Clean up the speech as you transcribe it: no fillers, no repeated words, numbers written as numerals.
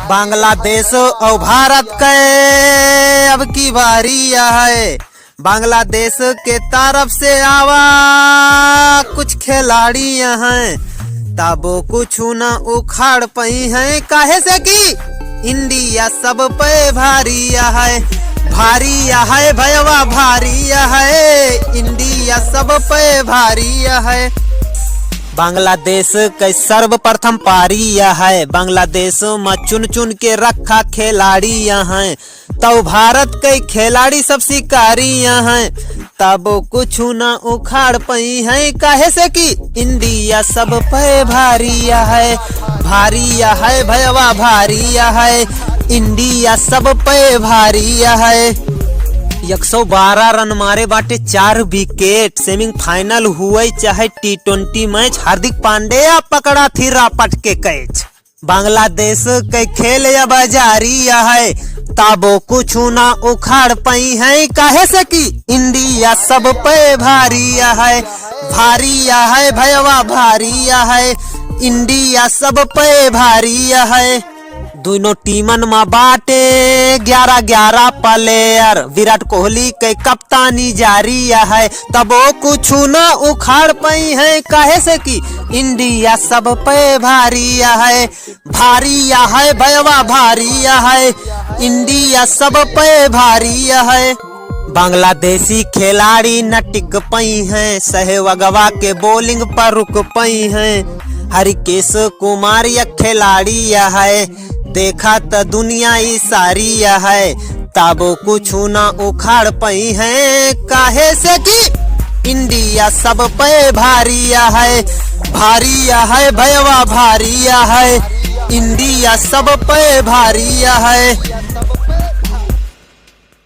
बांग्लादेश और भारत के अब की बारी है। बांग्लादेश के तरफ से आवा कुछ खिलाड़ी हैं, तब कुछ न उखाड़ पाई हैं, काहे से कि इंडिया सब पे भारी है, भारी है भैया भारी है, इंडिया सब पे भारी है। बांग्लादेश के सर्वप्रथम पारी है, बांग्लादेश में चुन चुन के रखा खिलाड़ी हैं, तो भारत के खिलाड़ी सब शिकारी हैं, तब कुछ न उखाड़ पाई हैं, काहे से कि इंडिया सब पे भारी है, भारी है भैया भारी है, इंडिया सब पे भारी है। 112 रन मारे बाटे 4 विकेट, सेमीफाइनल हुए चाहे T20 मैच, हार्दिक पांड्या पकड़ा थी रापट के कैच। बांग्लादेश के खेल अब जारी है, तबो कुछ ना उखाड़ पाई है, काहे से कि इंडिया सब पे भारी है, भारी है भैया भारी है, इंडिया सब पे भारी है। दोनों टीमन में बाटे 11-11 प्लेयर, विराट कोहली के कप्तानी जारी है, तब वो कुछ न उखाड़ पाई है, काहे से कि इंडिया सब पे भारी है, भारी है भैया भारी है, इंडिया सब पे भारी है। बांग्लादेशी खिलाड़ी न टिक पाई हैं, सहवागवा के बॉलिंग पर रुक पाई हैं, हरिकेश कुमार या खिलाड़ी है, देखा त दुनिया ही सारी है, तब कुछ न उखाड़ पाई है, काहे से कि इंडिया सब पे भारी है, भारी है भैया भारी है, इंडिया सब पे भारी है।